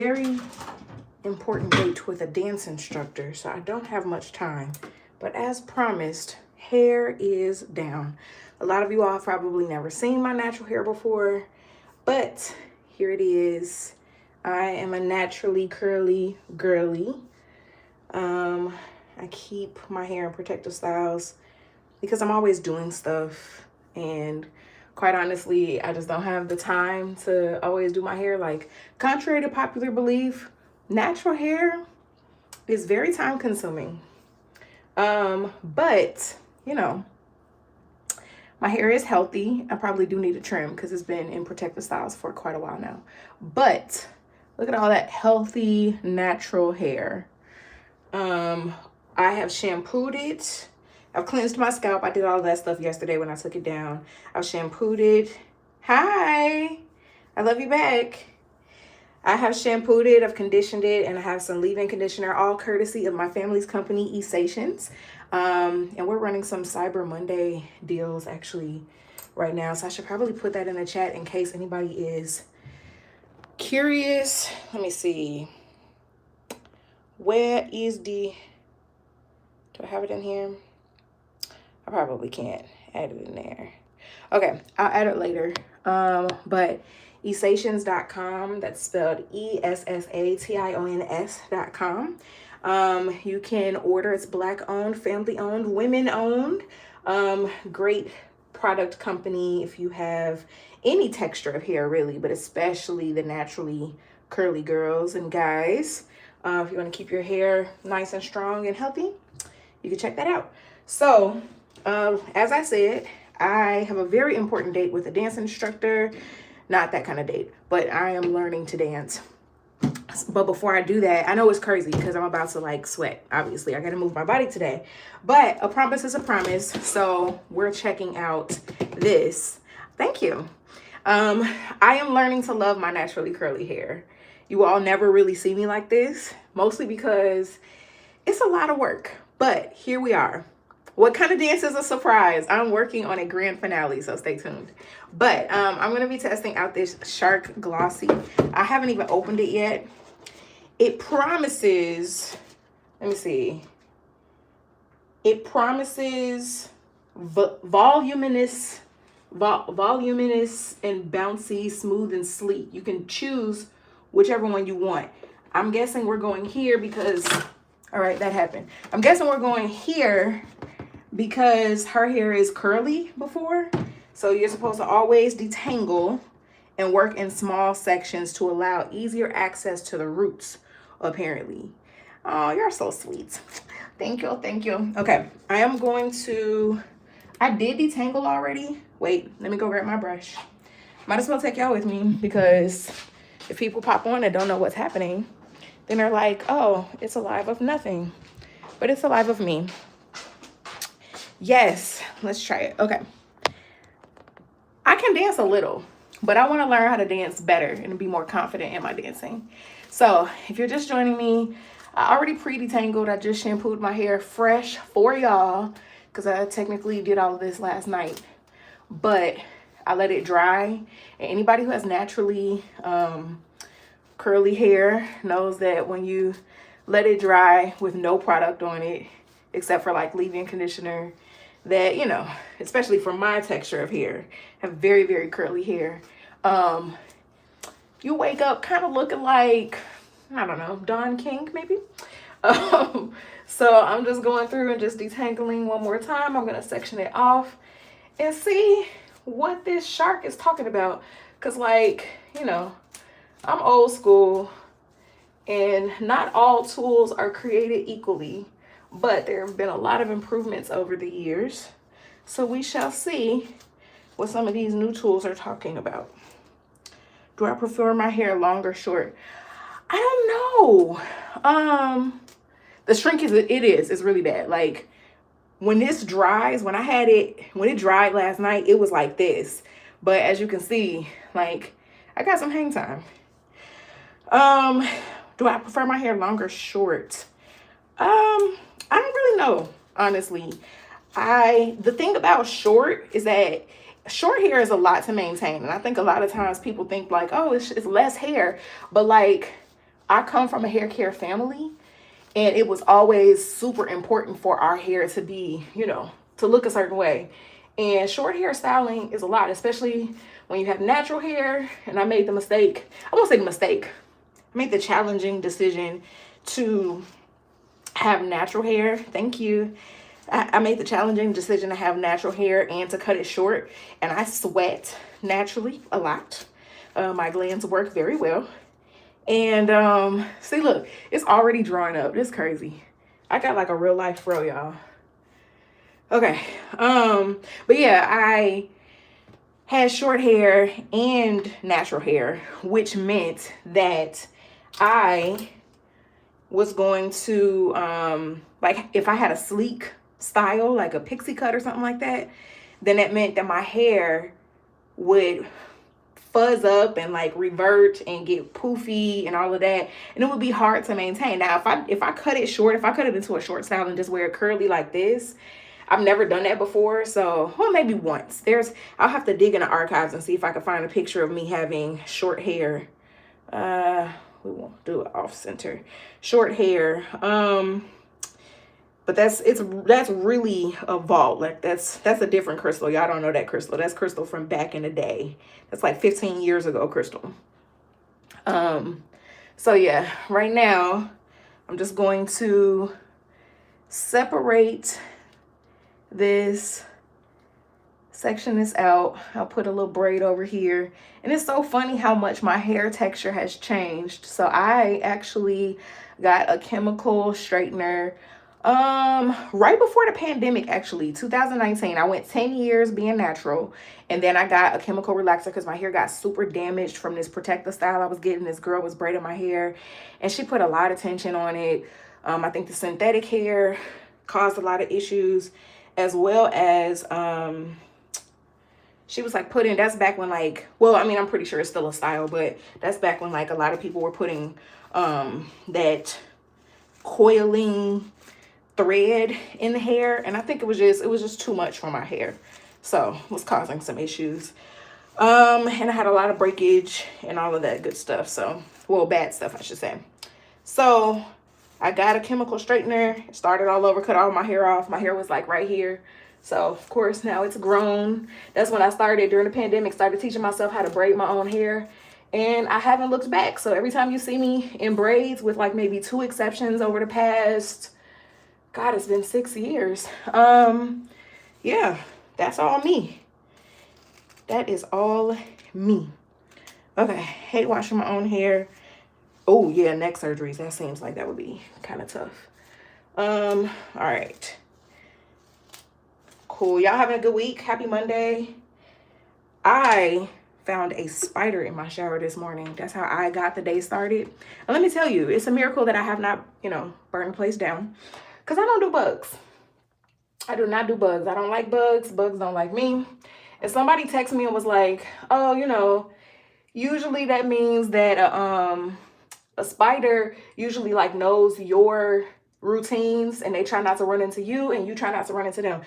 Very important date with a dance instructor, so I don't have much time. But as promised, hair is down. A lot of you all have probably never seen my natural hair before, but here it is. I am a naturally curly girly. I keep my hair in protective styles because I'm always doing stuff, and quite honestly, I just don't have the time to always do my hair. Like, contrary to popular belief, natural hair is very time consuming. But you know, my hair is healthy. I probably do need a trim because it's been in protective styles for quite a while now. But look at all that healthy, natural hair. I have shampooed it. I've cleansed my scalp. I did all that stuff yesterday when I took it down. I've shampooed it. Hi, I love you back. I have shampooed it, I've conditioned it, and I have some leave-in conditioner, all courtesy of my family's company, Essations. And we're running some Cyber Monday deals actually right now. So I should probably put that in the chat in case anybody is curious. Let me see. Where is do I have it in here? I probably can't add it in there. Okay, I'll add it later. But Essations.com, that's spelled ESSATIONS.com. You can order. It's Black owned, family owned, women owned. Great product company if you have any texture of hair, really, but especially the naturally curly girls and guys. If you want to keep your hair nice and strong and healthy, you can check that out. So, as I said, I have a very important date with a dance instructor. Not that kind of date, but I am learning to dance. But before I do that, I know it's crazy because I'm about to like sweat. Obviously, I got to move my body today. But a promise is a promise. So we're checking out this. Thank you. I am learning to love my naturally curly hair. You all never really see me like this, mostly because it's a lot of work. But here we are. What kind of dance is a surprise? I'm working on a grand finale, so stay tuned. But I'm going to be testing out this Shark Glossy. I haven't even opened it yet. It promises, let me see. It promises voluminous and bouncy, smooth and sleek. You can choose whichever one you want. I'm guessing we're going here because, all right, that happened. I'm guessing we're going here because her hair is curly before. So you're supposed to always detangle and work in small sections to allow easier access to the roots, apparently. Oh, you're so sweet. Thank you, thank you. Okay, I am going to, I did detangle already. Wait, let me go grab my brush. Might as well take y'all with me because if people pop on and don't know what's happening, then they're like, oh, it's a live of nothing. But it's a live of me. Yes, let's try it. Okay. I can dance a little, but I want to learn how to dance better and be more confident in my dancing. So if you're just joining me, I already pre-detangled. I just shampooed my hair fresh for y'all because I technically did all of this last night, but I let it dry. And anybody who has naturally curly hair knows that when you let it dry with no product on it, except for like leave-in conditioner, that, you know, especially for my texture of hair, have very, very curly hair. You wake up kind of looking like, I don't know, Don King maybe. So I'm just going through and just detangling one more time. I'm gonna section it off and see what this shark is talking about. Cause like, you know, I'm old school and not all tools are created equally. But there have been a lot of improvements over the years. So we shall see what some of these new tools are talking about. Do I prefer my hair long or short? I don't know. The shrink it's really bad. Like when this dries, when it dried last night, it was like this. But as you can see, like I got some hang time. Do I prefer my hair long or short? I don't really know, honestly. The thing about short is that short hair is a lot to maintain. And I think a lot of times people think like, oh, it's less hair. But like I come from a hair care family, and it was always super important for our hair to be, to look a certain way. And short hair styling is a lot, especially when you have natural hair. And I made the mistake, I won't say the mistake, I made the challenging decision to have natural hair. Thank you. I made the challenging decision to have natural hair and to cut it short. And I sweat naturally a lot. My glands work very well. And see, look, it's already drawing up. It's crazy. I got like a real life fro, y'all. Okay. But yeah, I had short hair and natural hair, which meant that I was going to like if I had a sleek style, like a pixie cut or something like that, then that meant that my hair would fuzz up and like revert and get poofy and all of that, and it would be hard to maintain. Now if I cut it short, if I cut it into a short style and just wear it curly like this, I've never done that before. So, well, maybe once. I'll have to dig in the archives and see if I can find a picture of me having short hair. We won't do it off center. Short hair. But that's really a vault. Like that's a different crystal. Y'all don't know that crystal. That's crystal from back in the day. That's like 15 years ago crystal. So yeah, right now I'm just going to separate this, section this out. I'll put a little braid over here. And it's so funny how much my hair texture has changed. So I actually got a chemical straightener right before the pandemic, actually 2019. I went 10 years being natural, and then I got a chemical relaxer because my hair got super damaged from this protective style I was getting. This girl was braiding my hair and she put a lot of tension on it. I think the synthetic hair caused a lot of issues, as well as she was like putting, that's back when like, well, I mean, I'm pretty sure it's still a style, but that's back when like a lot of people were putting that coiling thread in the hair, and I think it was just too much for my hair, so it was causing some issues. And I had a lot of breakage and all of that good stuff, so, well, bad stuff I should say. So I got a chemical straightener, started all over, cut all my hair off. My hair was like right here, so of course now it's grown. That's when I started, during the pandemic, started teaching myself how to braid my own hair, and I haven't looked back. So every time you see me in braids, with like maybe 2 exceptions over the past, God, it's been 6 years. Yeah, that's all me. That is all me. Okay, hate washing my own hair. Oh yeah, neck surgeries. That seems like that would be kind of tough. All right. Cool. Y'all having a good week. Happy Monday. I found a spider in my shower this morning. That's how I got the day started. And let me tell you, it's a miracle that I have not, burned the place down. Because I don't do bugs. I do not do bugs. I don't like bugs. Bugs don't like me. And somebody texted me and was like, oh, usually that means that a spider usually like knows your routines, and they try not to run into you, and you try not to run into them.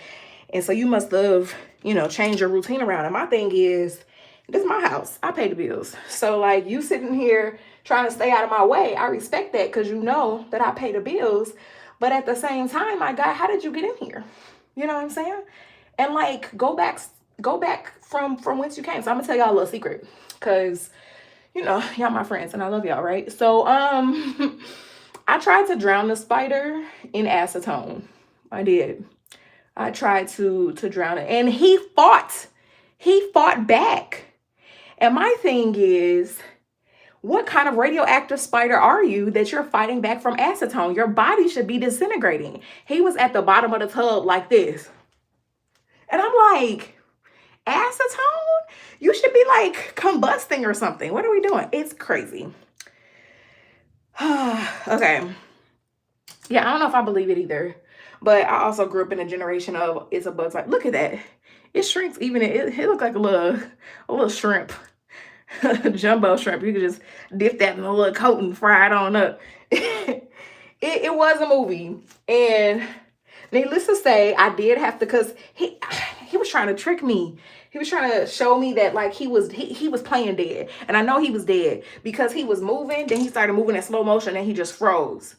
And so you must have, changed your routine around. And my thing is, this is my house. I pay the bills. So like, you sitting here trying to stay out of my way, I respect that, because you know that I pay the bills. But at the same time, my God, how did you get in here? You know what I'm saying? And like, go back from whence you came. So I'm gonna tell y'all a little secret, because y'all my friends and I love y'all, right? So I tried to drown the spider in acetone. I did. I tried to drown it, and he fought back. And my thing is, what kind of radioactive spider are you that you're fighting back from acetone? Your body should be disintegrating. He was at the bottom of the tub like this. And I'm like, acetone? You should be like combusting or something. What are we doing? It's crazy. Okay. Yeah, I don't know if I believe it either. But I also grew up in a generation of, it's a bug. Like, look at that. It shrinks even. It looked like a little shrimp. Jumbo shrimp. You could just dip that in a little coat and fry it on up. It was a movie. And needless to say, I did have to, because he he was trying to trick me. He was trying to show me that like he was playing dead. And I know he was dead because he was moving, then he started moving in slow motion and he just froze.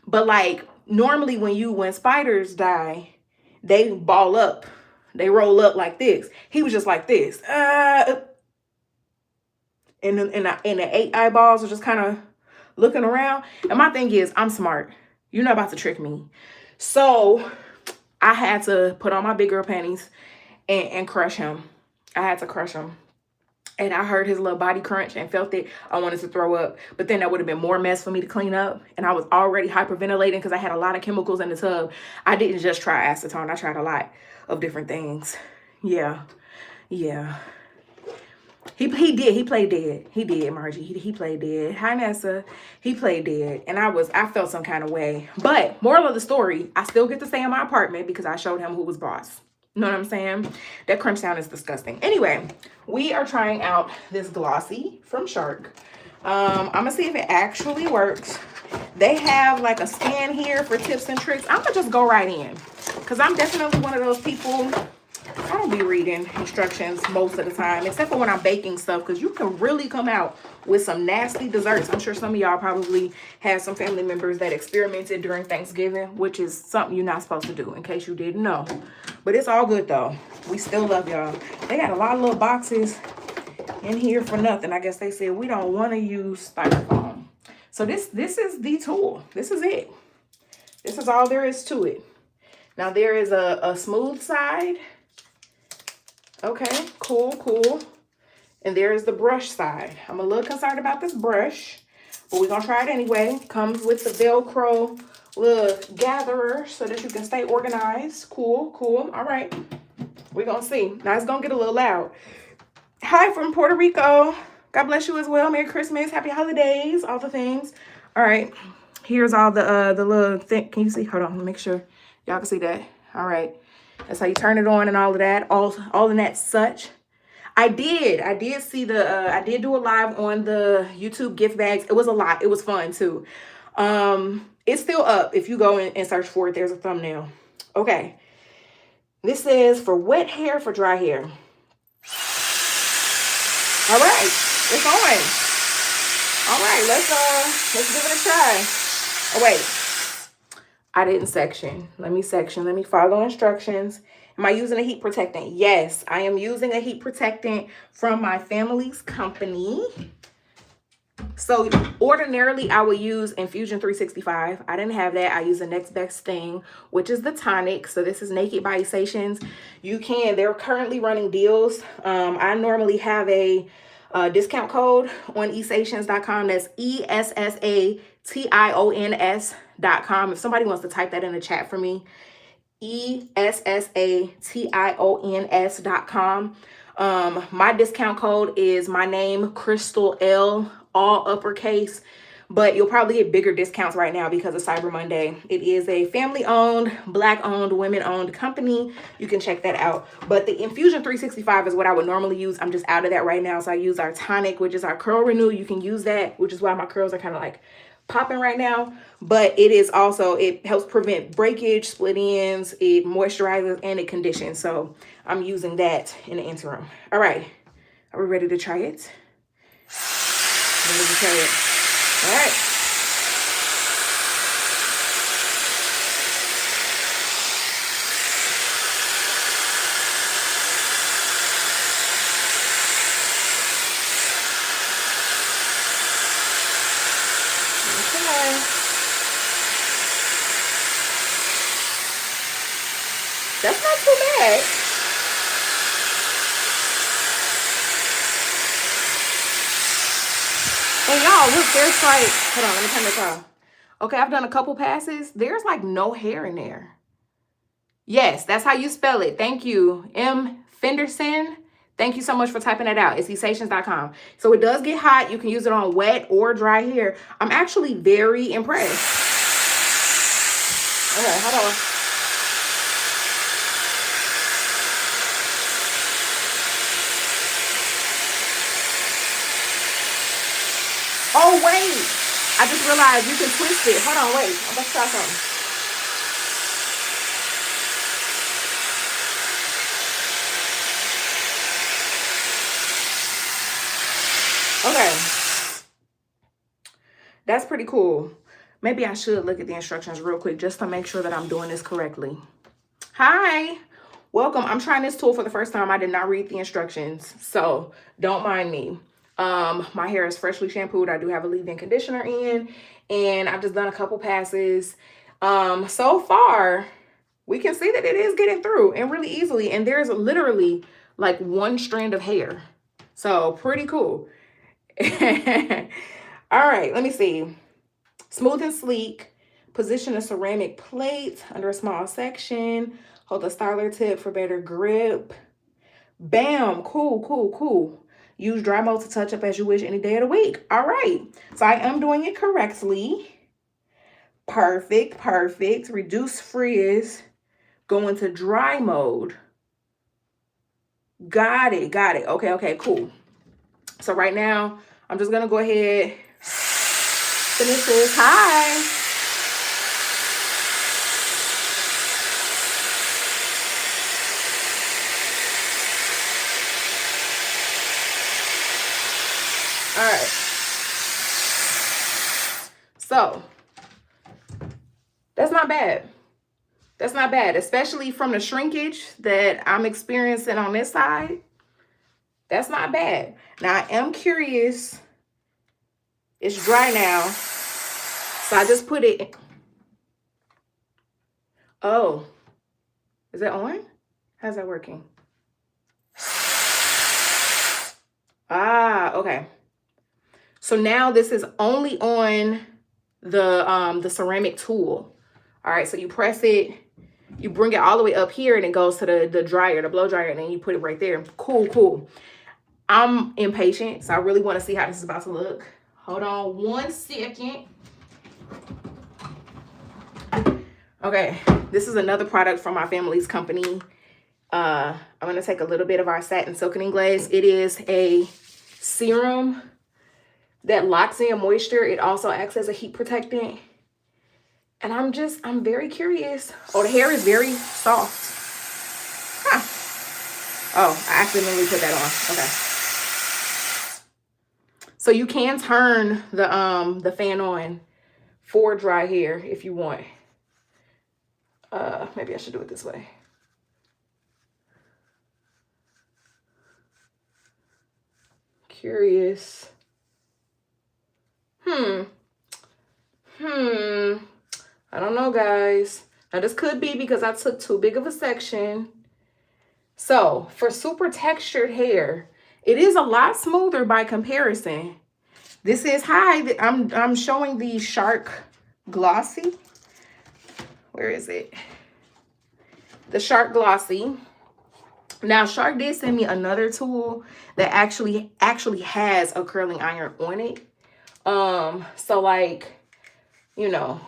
But like normally when spiders die, they ball up. They roll up like this. He was just like this. And the 8 eyeballs were just kind of looking around. And my thing is, I'm smart. You're not about to trick me. So I had to put on my big girl panties and crush him. I had to crush him. And I heard his little body crunch and felt it. I wanted to throw up. But then that would have been more mess for me to clean up. And I was already hyperventilating because I had a lot of chemicals in the tub. I didn't just try acetone. I tried a lot of different things. Yeah. He did. He played dead. He did, Margie. He played dead. Hi, Nessa. He played dead. And I felt some kind of way. But moral of the story, I still get to stay in my apartment because I showed him who was boss. You know what I'm saying? That crunch sound is disgusting. Anyway, we are trying out this glossy from Shark. I'm going to see if it actually works. They have like a scan here for tips and tricks. I'm going to just go right in because I'm definitely one of those people. I don't be reading instructions most of the time, except for when I'm baking stuff, because you can really come out with some nasty desserts. I'm sure some of y'all probably have some family members that experimented during Thanksgiving, which is something you're not supposed to do, in case you didn't know. But it's all good, though. We still love y'all. They got a lot of little boxes in here for nothing. I guess they said we don't want to use styrofoam. So this is the tool. This is it. This is all there is to it. Now, there is a smooth side. Okay, cool. And there's the brush side. I'm a little concerned about this brush, but we're going to try it anyway. Comes with the Velcro little gatherer so that you can stay organized. Cool. All right. We're going to see. Now, it's going to get a little loud. Hi from Puerto Rico. God bless you as well. Merry Christmas. Happy holidays. All the things. All right. Here's all the little thing. Can you see? Hold on. Let me make sure y'all can see that. All right. That's how you turn it on and all of that. All in that such. I did see I did do a live on the YouTube gift bags. It was a lot. It was fun too. It's still up. If you go and search for it, there's a thumbnail. Okay. This is for wet hair, for dry hair. All right. It's on. All right. Let's give it a try. Oh, wait. I didn't section. Let me section. Let me follow instructions. Am I using a heat protectant? Yes, I am using a heat protectant from my family's company. So ordinarily I would use Infusion 365. I didn't have that. I use the next best thing, which is the tonic. So this is Naked by Essations. They're currently running deals. I normally have a discount code on essations.com. That's ESSATIONS.com. If somebody wants to type that in the chat for me, ESSATIONS.com. My discount code is my name, Crystal L, all uppercase, but you'll probably get bigger discounts right now because of Cyber Monday. It is a family-owned, Black-owned, women-owned company. You can check that out. But the Infusion 365 is what I would normally use. I'm just out of that right now. So I use our tonic, which is our curl renew. You can use that, which is why my curls are kind of like popping right now. But it is also, it helps prevent breakage, split ends, it moisturizes, and it conditions. So I'm using that in the interim. All right. Are we ready to try it? Ready to try it. All right. Okay. That's not too bad. And y'all, look, there's like, hold on, let me turn this off. Okay, I've done a couple passes. There's like no hair in there. Yes, that's how you spell it. Thank you, M. Fenderson. Thank you so much for typing that out. It's essations.com. So it does get hot. You can use it on wet or dry hair. I'm actually very impressed. Okay, hold on. Oh, wait. I just realized you can twist it. Hold on, wait. I'm about to try something. Okay, that's pretty cool. Maybe I should look at the instructions real quick just to make sure that I'm doing this correctly. Hi, welcome. I'm trying this tool for the first time. I did not read the instructions, so don't mind me. My hair is freshly shampooed. I do have a leave-in conditioner in, and I've just done a couple passes. So far, we can see that it is getting through and really easily, and there's literally like one strand of hair. So pretty cool. All right, let me see. Smooth and sleek. Position a ceramic plate under a small section. Hold the styler tip for better grip. Bam. Cool, cool, cool. Use dry mode to touch up as you wish any day of the week. All right. So I am doing it correctly. Perfect, perfect. Reduce frizz. Go into dry mode. Got it, got it. Okay, okay, cool. So right now, I'm just going to go ahead, finish this. Hi. All right. So that's not bad. That's not bad, especially from the shrinkage that I'm experiencing on this side. That's not bad. Now, I am curious. It's dry now. So I just put it. Oh, is that on? How's that working? Ah, okay. So now this is only on the ceramic tool. All right, so you press it, you bring it all the way up here, and it goes to the dryer, the blow dryer, and then you put it right there. Cool, cool. I'm impatient, so I really want to see how this is about to look. Hold on 1 second. Okay, this is another product from my family's company. I'm going to take a little bit of our satin silkening glaze. It is a serum that locks in moisture. It also acts as a heat protectant. And I'm very curious. Oh, the hair is very soft. Huh. Oh, I accidentally put that on. Okay. So you can turn the fan on for dry hair if you want. Maybe I should do it this way. Curious. I don't know, guys. Now, this could be because I took too big of a section. So, for super textured hair, it is a lot smoother by comparison. This is I'm showing the Shark Glossy. Where is it? The Shark Glossy. Now, Shark did send me another tool that actually has a curling iron on it. So like, you know,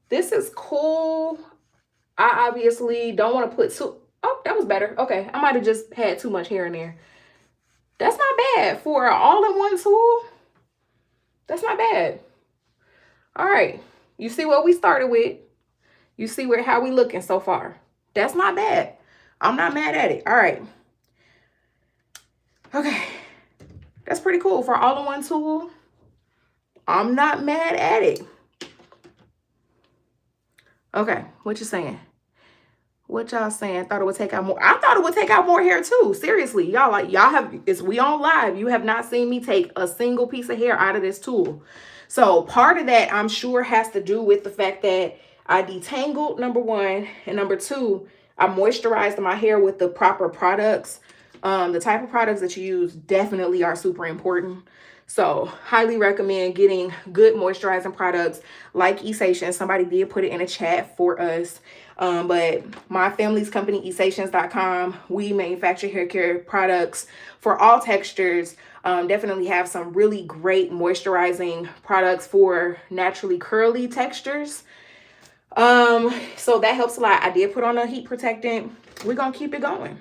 this is cool. I obviously don't want to put too, oh, that was better. Okay, I might have just had too much hair in there. That's not bad for an all-in-one tool. That's not bad. All right, you see what we started with. You see how we looking so far. That's not bad. I'm not mad at it. All right. Okay, that's pretty cool for all-in-one tool. I'm not mad at it. Okay, what you saying? What y'all saying? Thought it would take out more. I thought it would take out more hair too. Seriously, y'all we on live. You have not seen me take a single piece of hair out of this tool. So part of that, I'm sure, has to do with the fact that I detangled, number one, and number two, I moisturized my hair with the proper products. The type of products that you use definitely are super important. So highly recommend getting good moisturizing products like Essatians. Somebody did put it in a chat for us. But my family's company, Essations.com, we manufacture hair care products for all textures. Definitely have some really great moisturizing products for naturally curly textures. So that helps a lot. I did put on a heat protectant. We're going to keep it going.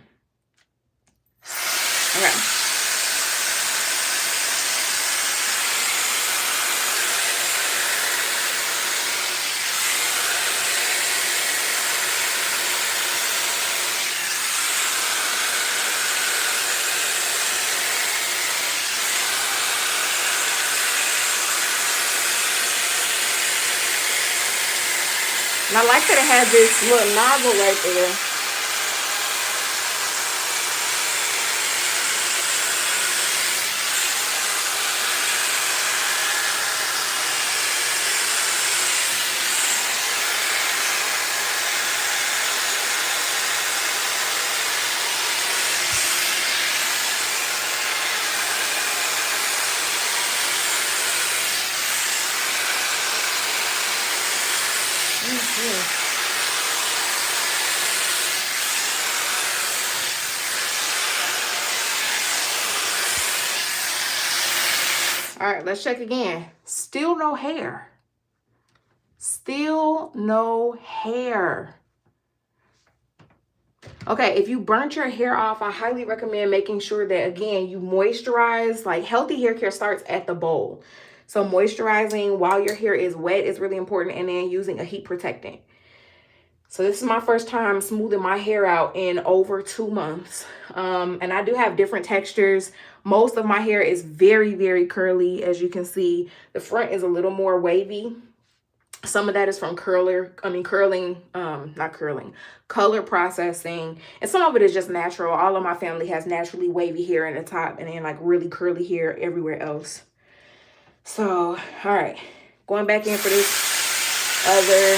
Okay. And I like that it has this little nozzle right there. All right, let's check again. Still no hair. Still no hair. Okay, if you burnt your hair off, I highly recommend making sure that, again, you moisturize. Like, healthy hair care starts at the bowl. So moisturizing while your hair is wet is really important, and then using a heat protectant. So this is my first time smoothing my hair out in over 2 months. And I do have different textures. Most of my hair is very, very curly. As you can see, the front is a little more wavy. Some of that is from color processing. And some of it is just natural. All of my family has naturally wavy hair in the top and then like really curly hair everywhere else. So, all right, going back in for this other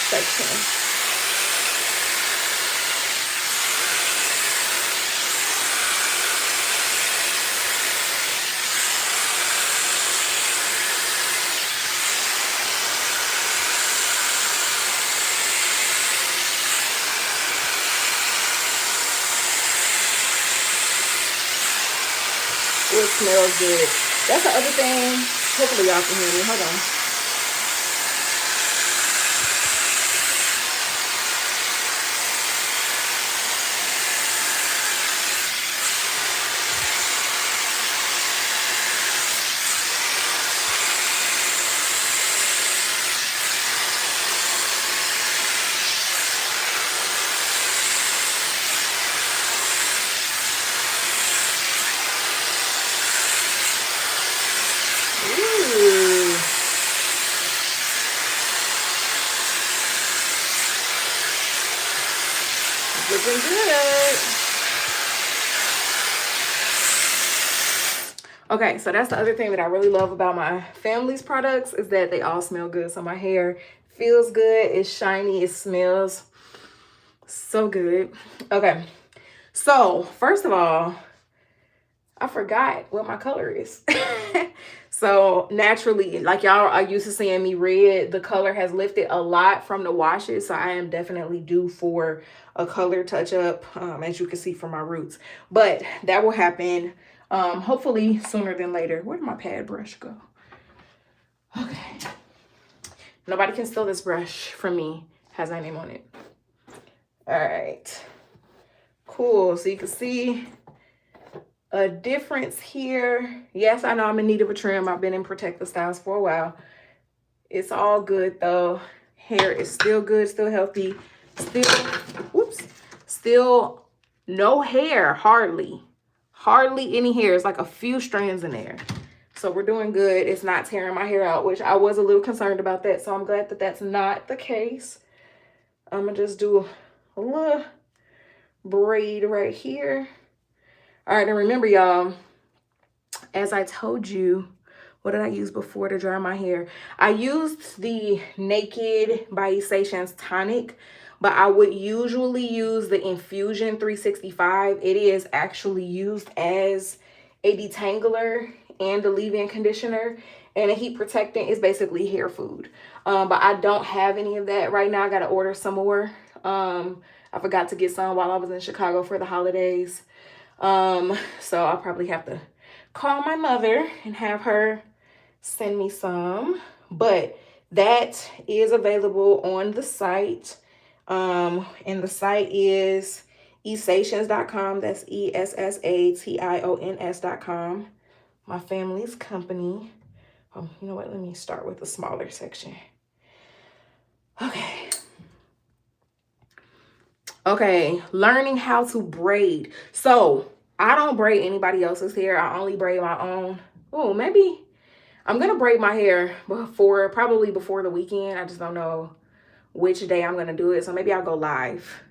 section. It smells good. That's the other thing. Hopefully y'all can hear me. Hold on. Looking good. Okay, so that's the other thing that I really love about my family's products is that they all smell good. So my hair feels good, it's shiny, it smells so good. Okay, so first of all, I forgot what my color is. So naturally, like y'all are used to seeing me red, the color has lifted a lot from the washes. So I am definitely due for a color touch up, as you can see from my roots. But that will happen hopefully sooner than later. Where did my pad brush go? Okay. Nobody can steal this brush from me. Has my name on it. All right. Cool. So you can see a difference here. Yes, I know I'm in need of a trim. I've been in Protective Styles for a while. It's all good though. Hair is still good, still healthy. Still no hair, hardly any hair. It's like a few strands in there. So we're doing good. It's not tearing my hair out, which I was a little concerned about that. So I'm glad that that's not the case. I'm gonna just do a little braid right here. All right, and remember y'all, as I told you, what did I use before to dry my hair? I used the Naked by Essations tonic, but I would usually use the Infusion 365. It is actually used as a detangler and a leave-in conditioner, and a heat protectant is basically hair food. But I don't have any of that right now. I gotta order some more. I forgot to get some while I was in Chicago for the holidays. So I'll probably have to call my mother and have her send me some, but that is available on the site. And the site is essations.com. That's ESSATIONS.com. My family's company. Oh, you know what? Let me start with the smaller section. Okay, learning how to braid. So I don't braid anybody else's hair. I only braid my own. Oh, maybe I'm gonna braid my hair probably before the weekend. I just don't know which day I'm gonna do it. So maybe I'll go live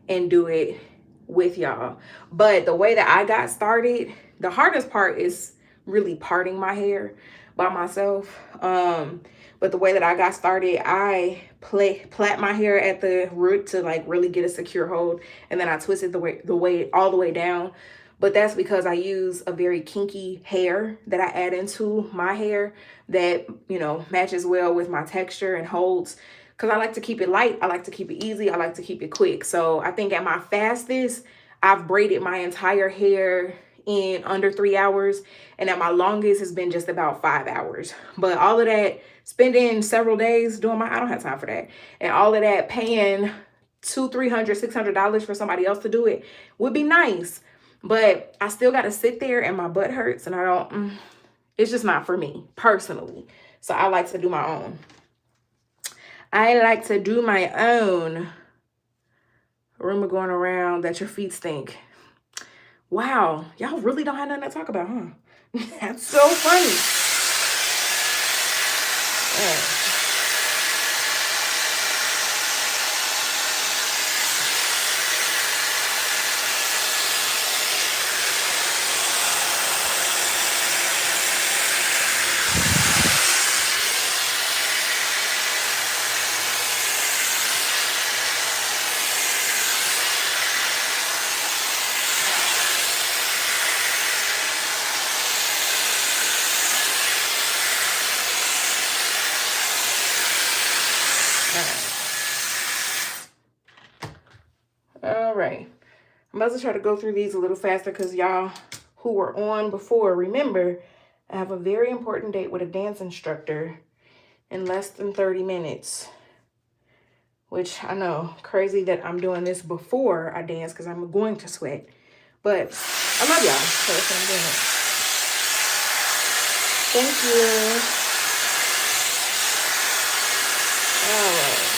and do it with y'all. But the way that I got started, the hardest part is really parting my hair by myself. But the way that I got started, I plait my hair at the root to like really get a secure hold, and then I twist it the way all the way down. But that's because I use a very kinky hair that I add into my hair that, you know, matches well with my texture and holds. Because I like to keep it light. I like to keep it easy. I like to keep it quick. So I think at my fastest, I've braided my entire hair in under 3 hours. And at my longest has been just about 5 hours. But all of that, spending several days doing I don't have time for that. And all of that paying $200, $300, $600 for somebody else to do it would be nice. But I still got to sit there and my butt hurts, and I don't, it's just not for me personally. So I like to do my own. Rumor going around that your feet stink. Wow. Y'all really don't have nothing to talk about, huh? That's so funny. Yeah. All right. I'm about to try to go through these a little faster because y'all who were on before, remember, I have a very important date with a dance instructor in less than 30 minutes. Which I know, crazy that I'm doing this before I dance because I'm going to sweat. But I love y'all, so that's what I'm doing. Thank you. All right.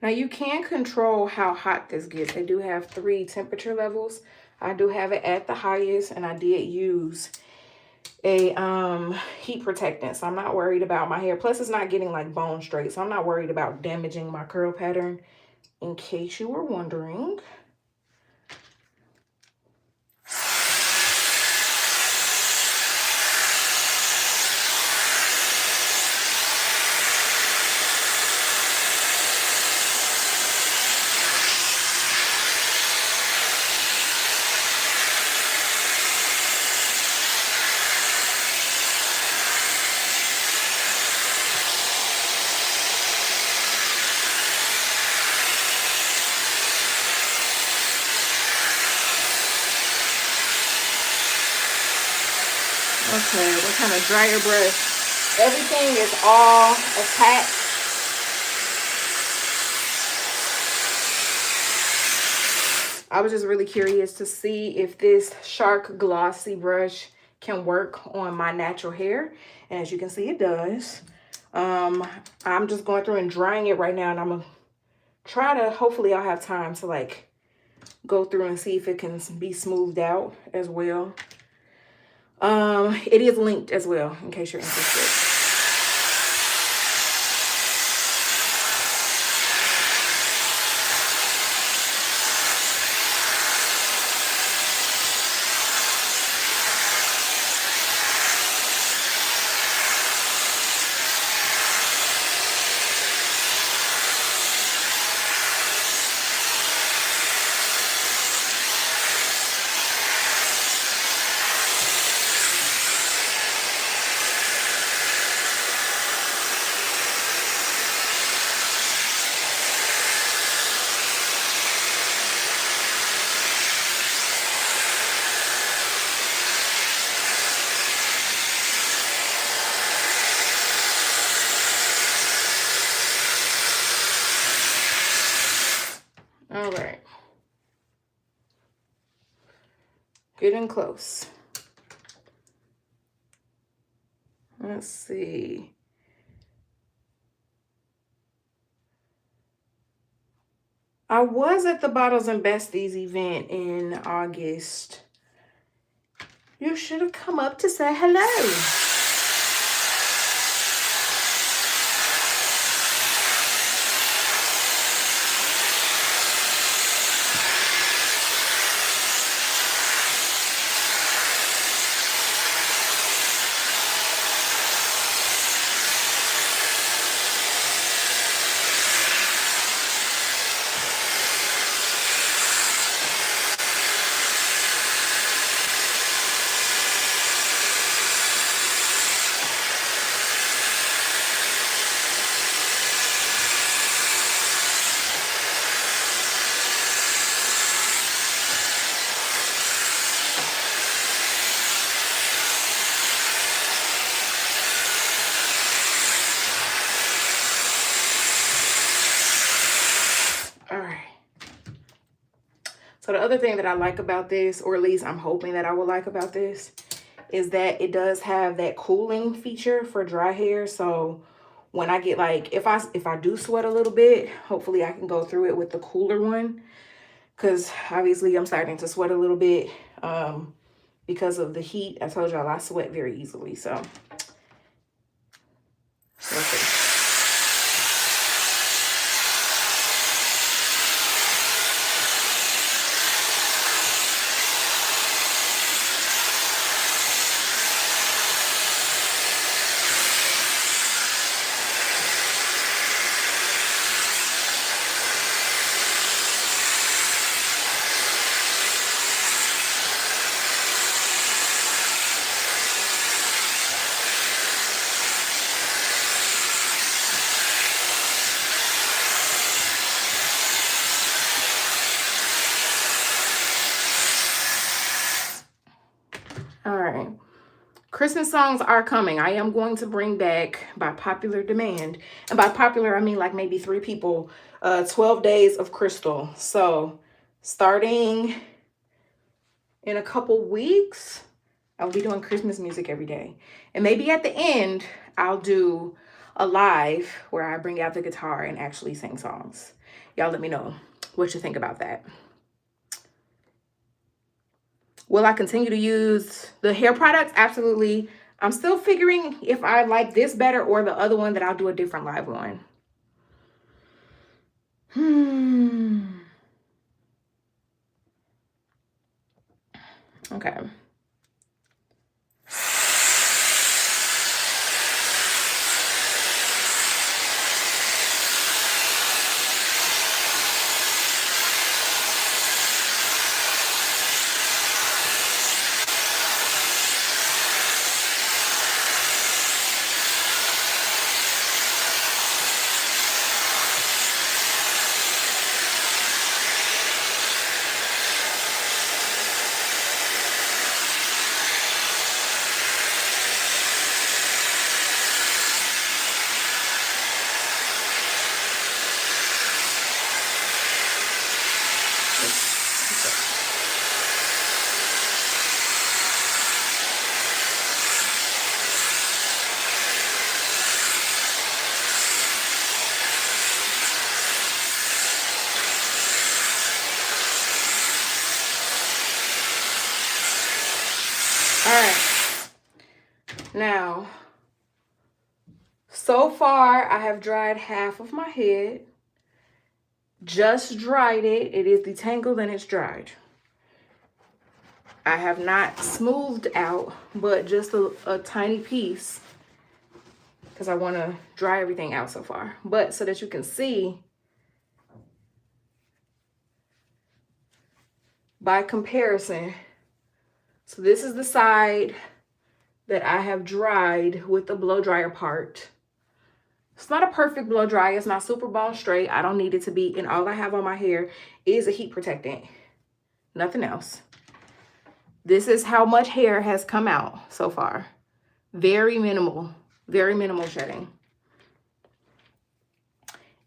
Now you can control how hot this gets. They do have 3 temperature levels. I do have it at the highest, and I did use a heat protectant, so I'm not worried about my hair. Plus it's not getting like bone straight, so I'm not worried about damaging my curl pattern, in case you were wondering. Okay, what kind of dryer brush? Everything is all attached. I was just really curious to see if this Shark Glossy brush can work on my natural hair. And as you can see, it does. I'm just going through and drying it right now, and I'm going to try to, hopefully I'll have time to like go through and see if it can be smoothed out as well. It is linked as well, in case you're interested. Getting close. Let's see. I was at the Bottles and Besties event in August. You should have come up to say hello. So the other thing that I like about this, or at least I'm hoping that I will like about this, is that it does have that cooling feature for dry hair. So when I get like, if I do sweat a little bit, hopefully I can go through it with the cooler one. Because obviously I'm starting to sweat a little bit because of the heat. I told y'all I sweat very easily. So we'll see. All right. Christmas songs are coming. I am going to bring back, by popular demand, and by popular I mean like maybe 3 people, 12 Days of Crystal. So starting in a couple weeks, I'll be doing Christmas music every day. And maybe at the end, I'll do a live where I bring out the guitar and actually sing songs. Y'all let me know what you think about that. Will I continue to use the hair products? Absolutely. I'm still figuring if I like this better or the other one that I'll do a different live one. Okay. All right. Now, so far I have dried half of my head. Just dried it. It is detangled and it's dried. I have not smoothed out, but just a tiny piece because I want to dry everything out so far. But so that you can see by comparison. So this is the side that I have dried with the blow dryer part. It's not a perfect blow dry. It's not super ball straight. I don't need it to be. And all I have on my hair is a heat protectant. Nothing else. This is how much hair has come out so far. Very minimal shedding.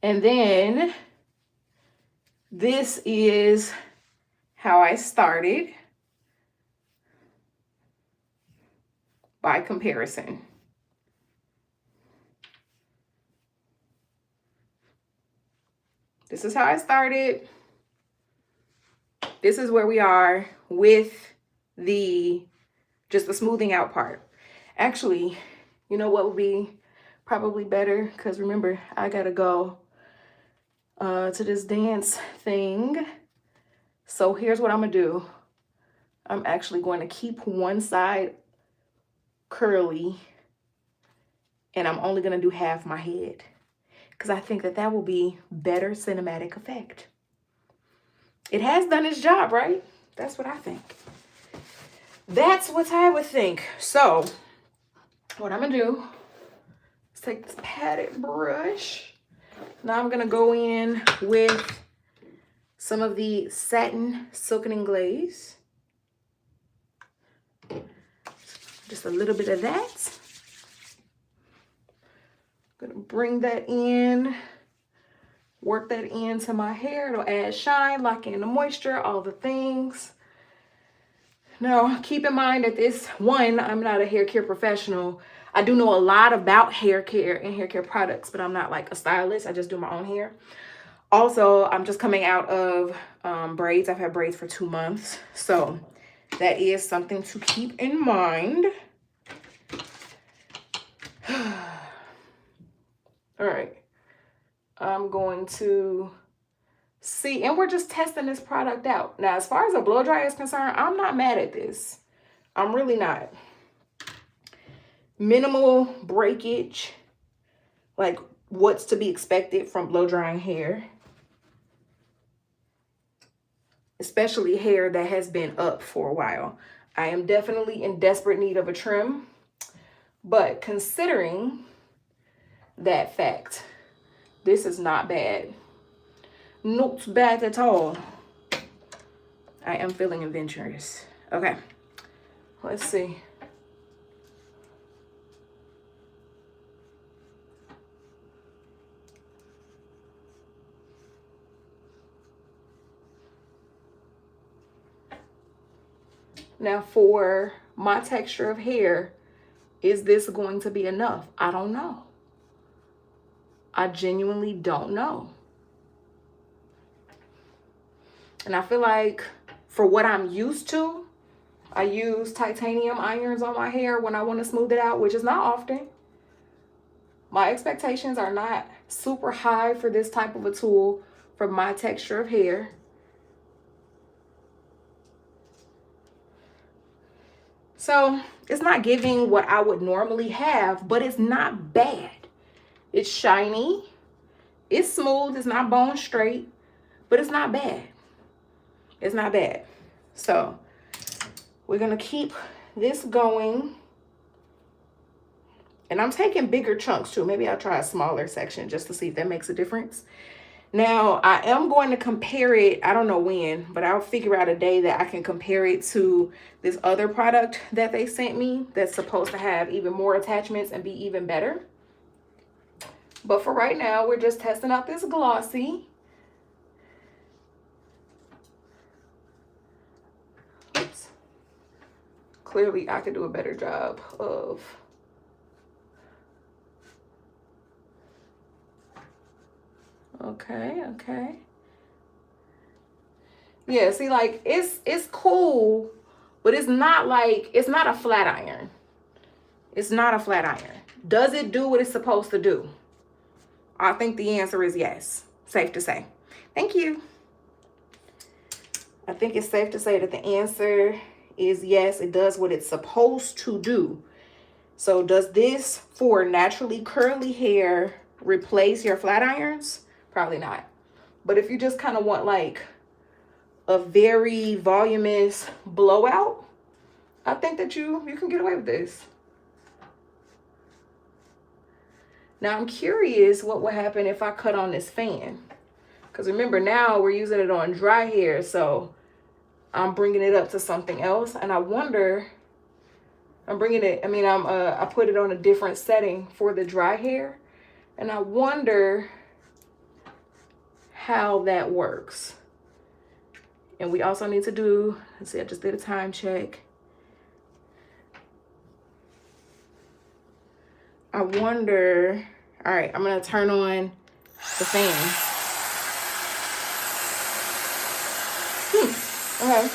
And then this is how I started. by comparison. This is how I started. This is where we are with just the smoothing out part. Actually, you know what would be probably better? Because remember, I gotta go to this dance thing. So here's what I'm gonna do. I'm actually going to keep one side curly, and I'm only gonna do half my head, because I think that will be better cinematic effect. It has done its job, right? That's what I think. That's what I would think. So what I'm gonna do is take this padded brush. Now I'm gonna go in with some of the satin silkening glaze. Just a little bit of that. I'm gonna bring that in, work that into my hair. It'll add shine, lock in the moisture, all the things. Now, keep in mind that I'm not a hair care professional. I do know a lot about hair care and hair care products, but I'm not like a stylist. I just do my own hair. Also, I'm just coming out of braids. I've had braids for 2 months. So that is something to keep in mind. All right. I'm going to see, and we're just testing this product out. Now, as far as a blow dryer is concerned, I'm not mad at this. I'm really not. Minimal breakage, like what's to be expected from blow drying hair. Especially hair that has been up for a while. I am definitely in desperate need of a trim, but considering that fact, this is not bad. Not bad at all. I am feeling adventurous. Okay, let's see. Now, for my texture of hair, is this going to be enough? I don't know. I genuinely don't know. And I feel like for what I'm used to, I use titanium irons on my hair when I want to smooth it out, which is not often. My expectations are not super high for this type of a tool for my texture of hair. So it's not giving what I would normally have, but it's not bad. It's shiny, it's smooth, it's not bone straight, but it's not bad. It's not bad. So we're gonna keep this going. And I'm taking bigger chunks too. Maybe I'll try a smaller section just to see if that makes a difference. Now, I am going to compare it, I don't know when, but I'll figure out a day that I can compare it to this other product that they sent me that's supposed to have even more attachments and be even better. But for right now, we're just testing out this glossy. Oops. Clearly, I could do a better job of okay. Yeah, see, like it's cool, but it's not a flat iron. It's not a flat iron. Does it do what it's supposed to do? I think the answer is yes. Safe to say. Thank you. I think it's safe to say that the answer is yes, it does what it's supposed to do. So does this for naturally curly hair replace your flat irons? Probably not. But if you just kind of want like a very voluminous blowout, I think that you can get away with this. Now I'm curious what would happen if I cut on this fan. Because remember, now we're using it on dry hair, so I'm bringing it up to something else. And I wonder, I put it on a different setting for the dry hair. And I wonder how that works. And we also need to do, let's see, I just did a time check. I wonder, all right, I'm gonna turn on the fan. Okay.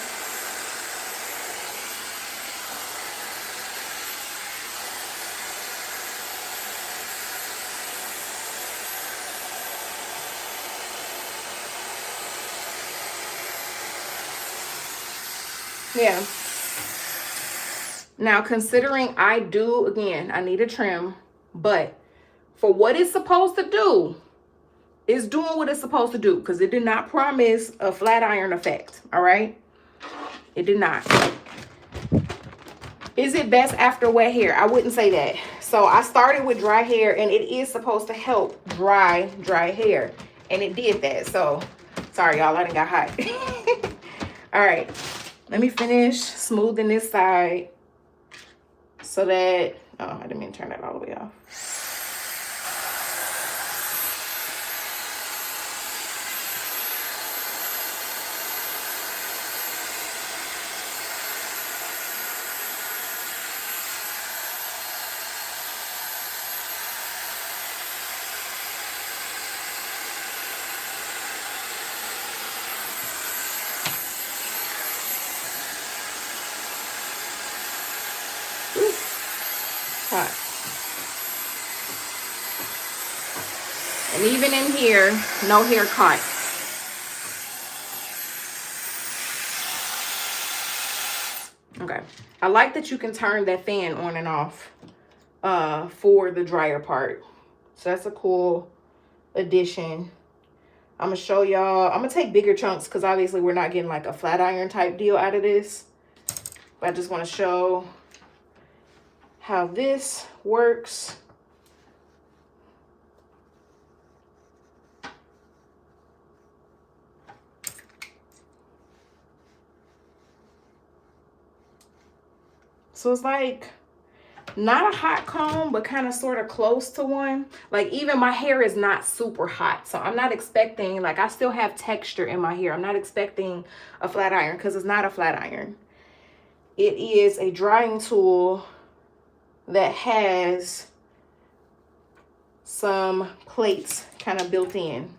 Yeah. Now, considering I do, again, I need a trim, but for what it's supposed to do, it's doing what it's supposed to do, because it did not promise a flat iron effect. All right. It did not. Is it best after wet hair? I wouldn't say that. So I started with dry hair, and it is supposed to help dry hair, and it did that. So sorry, y'all, I done got hot. All right, let me finish smoothing this side so that, oh, I didn't mean to turn that all the way off. Hot. And even in here, no hair caught. Okay. I like that you can turn that fan on and off for the dryer part. So that's a cool addition. I'm gonna show y'all. I'm gonna take bigger chunks because obviously we're not getting like a flat iron type deal out of this. But I just want to show how this works. So it's like not a hot comb, but kind of sort of close to one. Like even my hair is not super hot. So I'm not expecting, like I still have texture in my hair. I'm not expecting a flat iron because it's not a flat iron. It is a drying tool that has some plates kind of built in.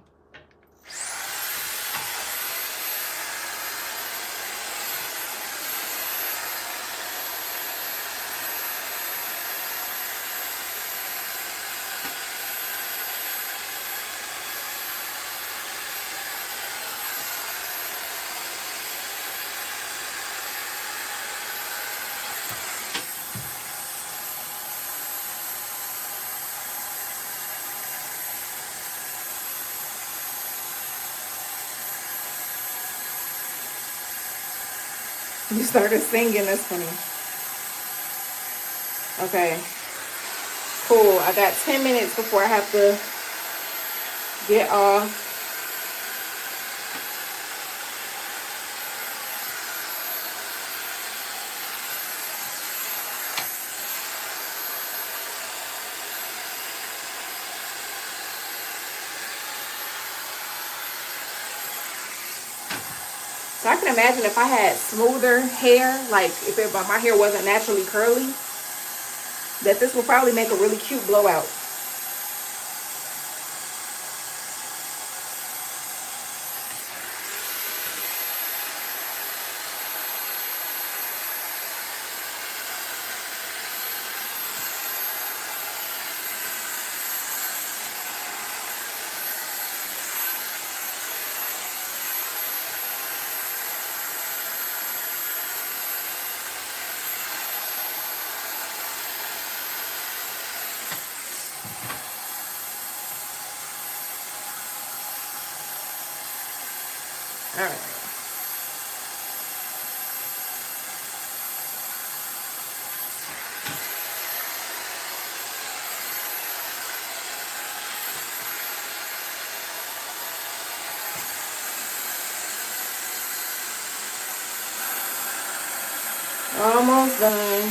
You started singing, that's funny. Okay, cool. I got 10 minutes before I have to get off. So I can imagine if I had smoother hair, like if my hair wasn't naturally curly, that this would probably make a really cute blowout. All right. Almost done.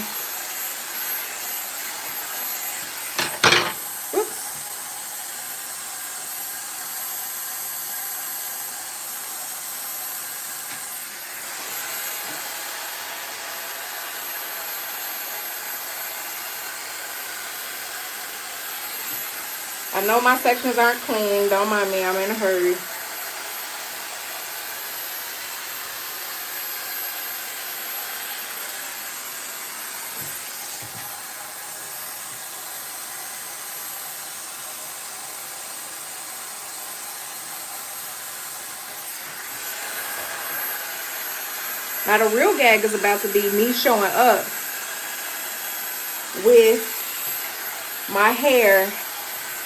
Whoops. I know my sections aren't clean. Don't mind me. I'm in a hurry. Now the real gag is about to be me showing up with my hair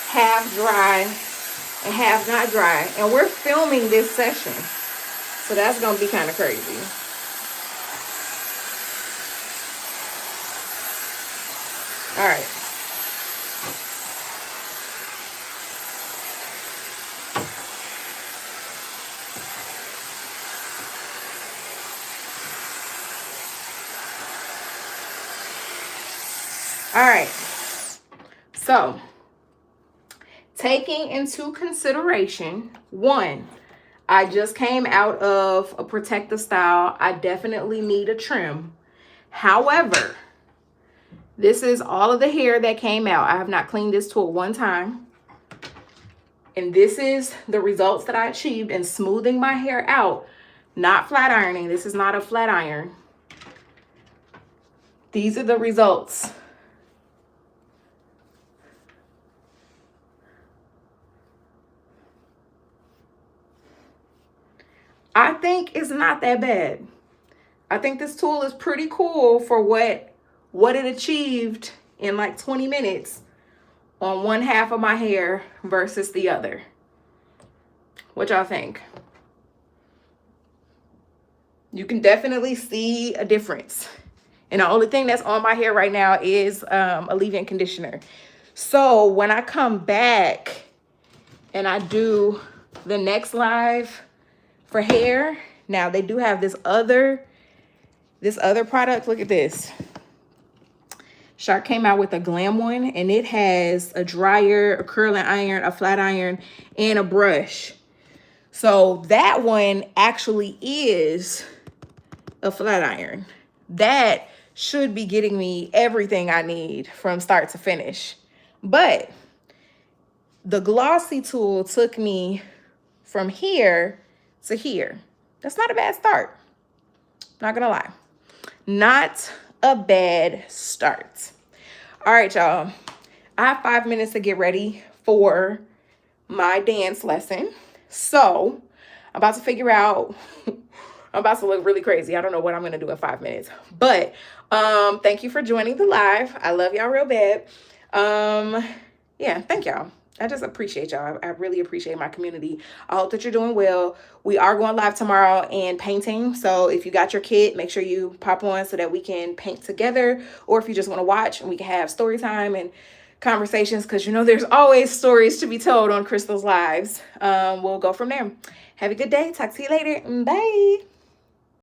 half dry and half not dry. And we're filming this session. So that's going to be kind of crazy. All right. All right, so taking into consideration, one, I just came out of a protective style. I definitely need a trim. However, this is all of the hair that came out. I have not cleaned this tool one time. And this is the results that I achieved in smoothing my hair out, not flat ironing. This is not a flat iron. These are the results. I think it's not that bad. I think this tool is pretty cool for what it achieved in like 20 minutes on one half of my hair versus the other. What y'all think? You can definitely see a difference. And the only thing that's on my hair right now is a leave-in conditioner. So when I come back and I do the next live for hair, now they do have this other product. Look at this. Shark came out with a glam one, and it has a dryer, a curling iron, a flat iron, and a brush. So that one actually is a flat iron. That should be getting me everything I need from start to finish. But the glossy tool took me from here to here. That's not a bad start. Not gonna lie. Not a bad start. All right, y'all. I have 5 minutes to get ready for my dance lesson. So I'm about to figure out, I'm about to look really crazy. I don't know what I'm gonna do in 5 minutes. But thank you for joining the live. I love y'all real bad. Yeah, thank y'all. I just appreciate y'all. I really appreciate my community. I hope that you're doing well. We are going live tomorrow in painting. So if you got your kit, make sure you pop on so that we can paint together. Or if you just want to watch and we can have story time and conversations, because you know there's always stories to be told on Crystal's lives. We'll go from there. Have a good day. Talk to you later. Bye.